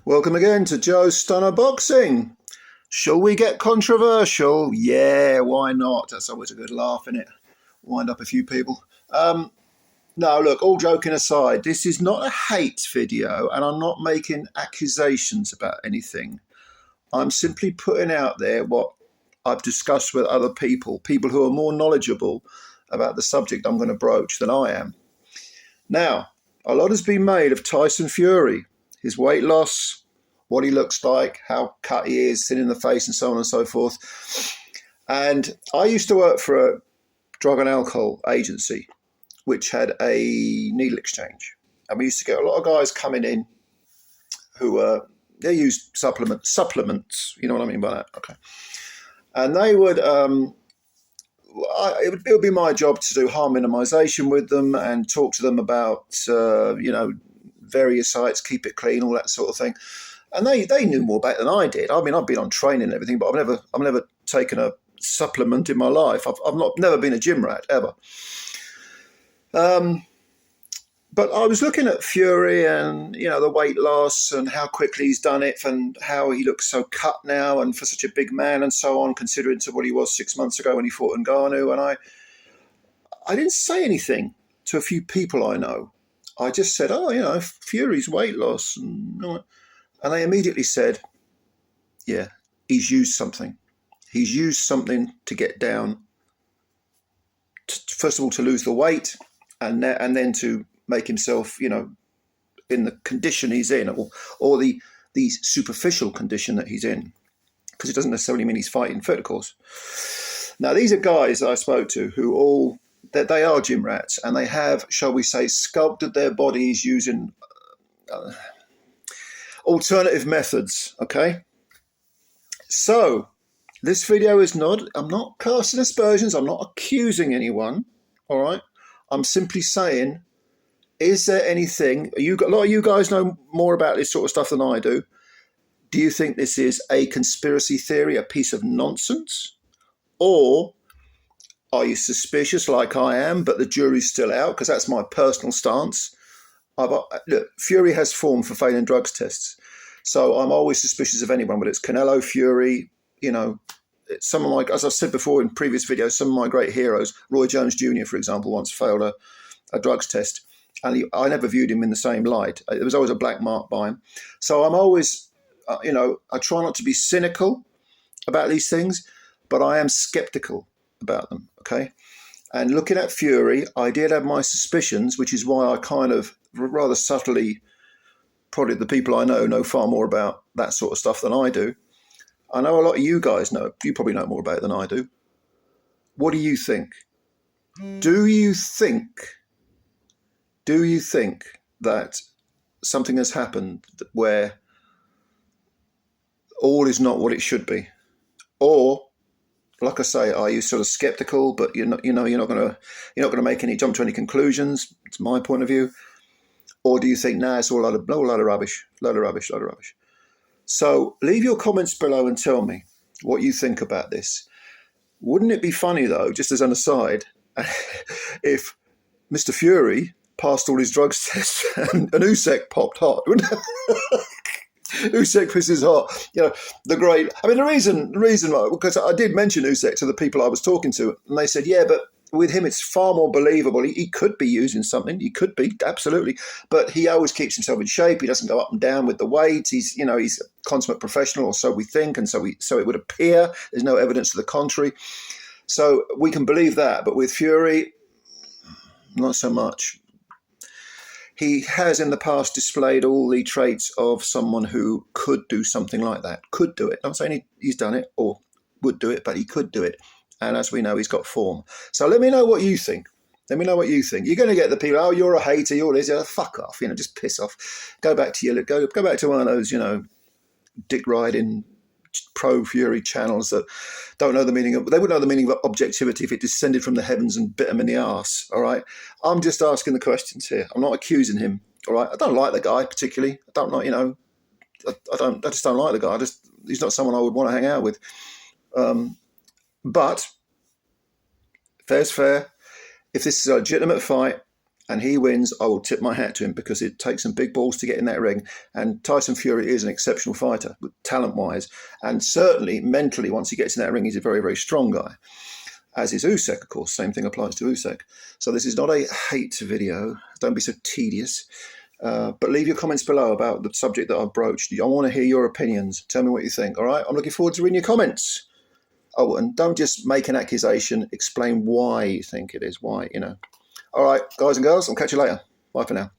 Welcome again to Joe's Stunner Boxing. Shall we get controversial? Yeah, why not? That's always a good laugh, isn't it? Wind up a few people. No, look, all joking aside, this is not a hate video and I'm not making accusations about anything. I'm simply putting out there what I've discussed with other people who are more knowledgeable about the subject I'm going to broach than I am. Now, a lot has been made of Tyson Fury, his weight loss, what he looks like, how cut he is, thin in the face, and so on and so forth. And I used to work for a drug and alcohol agency, which had a needle exchange. And we used to get a lot of guys coming in who they used supplements, you know what I mean by that? Okay. And they would, it would be my job to do harm minimization with them and talk to them about, various sites, keep it clean, all that sort of thing. And they knew more about it than I did. I mean, I've been on training and everything, but I've never taken a supplement in my life. I've never been a gym rat ever. But I was looking at Fury and, the weight loss and how quickly he's done it and how he looks so cut now and for such a big man and so on, considering to what he was 6 months ago when he fought Ngannou. And I didn't say anything to a few people I know. I just said, Fury's weight loss. And they immediately said, yeah, he's used something. He's used something to get down, first of all, to lose the weight and then to make himself, in the condition he's in or the superficial condition that he's in, because it doesn't necessarily mean he's fighting fit, of course. Now, these are guys that I spoke to who they are gym rats and they have, shall we say, sculpted their bodies using alternative methods, okay? So this video is I'm not casting aspersions, I'm not accusing anyone, all right? I'm simply saying, is there anything, a lot of you guys know more about this sort of stuff than I do. Do you think this is a conspiracy theory, a piece of nonsense? Or are you suspicious like I am, but the jury's still out? Because that's my personal stance. Look, Fury has form for failing drugs tests. So I'm always suspicious of anyone, whether it's Canelo, Fury, some of my, as I've said before in previous videos, some of my great heroes, Roy Jones Jr., for example, once failed a drugs test. And I never viewed him in the same light. There was always a black mark by him. So I'm always, I try not to be cynical about these things, but I am skeptical about them, okay? And looking at Fury, I did have my suspicions, which is why I kind of rather subtly, probably the people I know far more about that sort of stuff than I do. I know a lot of you guys know. You probably know more about it than I do. What do you think? Do you think that something has happened where all is not what it should be? Or, like I say, are you sort of skeptical, but you're not going to make any jump to any conclusions? It's my point of view. Or do you think, it's all a lot of rubbish. So leave your comments below and tell me what you think about this. Wouldn't it be funny, though, just as an aside, if Mr. Fury passed all his drugs tests and Usyk popped hot? Usyk pisses hot. The great. I mean, the reason, because I did mention Usyk to the people I was talking to, and they said, yeah, but with him, it's far more believable. He could be using something. He could be, absolutely. But he always keeps himself in shape. He doesn't go up and down with the weight. He's a consummate professional, or so we think, and so it would appear. There's no evidence to the contrary. So we can believe that. But with Fury, not so much. He has in the past displayed all the traits of someone who could do something like that. Could do it. I'm saying he's done it or would do it, but he could do it. And as we know, he's got form. So let me know what you think. You're going to get the people, oh, you're a hater, you're this, fuck off, just piss off. Go back to one of those, dick riding pro Fury channels that don't know the meaning of, they wouldn't know the meaning of objectivity if it descended from the heavens and bit him in the arse, all right? I'm just asking the questions here. I'm not accusing him, all right? I don't like the guy particularly. I don't like, I just don't like the guy. He's not someone I would want to hang out with. But fair's fair. If this is a legitimate fight and he wins, I will tip my hat to him, because it takes some big balls to get in that ring. And Tyson Fury is an exceptional fighter, talent-wise, and certainly mentally. Once he gets in that ring, he's a very, very strong guy, as is Usyk, of course. Same thing applies to Usyk. So this is not a hate video. Don't be so tedious. But leave your comments below about the subject that I've broached. I want to hear your opinions. Tell me what you think, all right? I'm looking forward to reading your comments. Oh, and don't just make an accusation. Explain why you think it is. Why, you know. All right, guys and girls, I'll catch you later. Bye for now.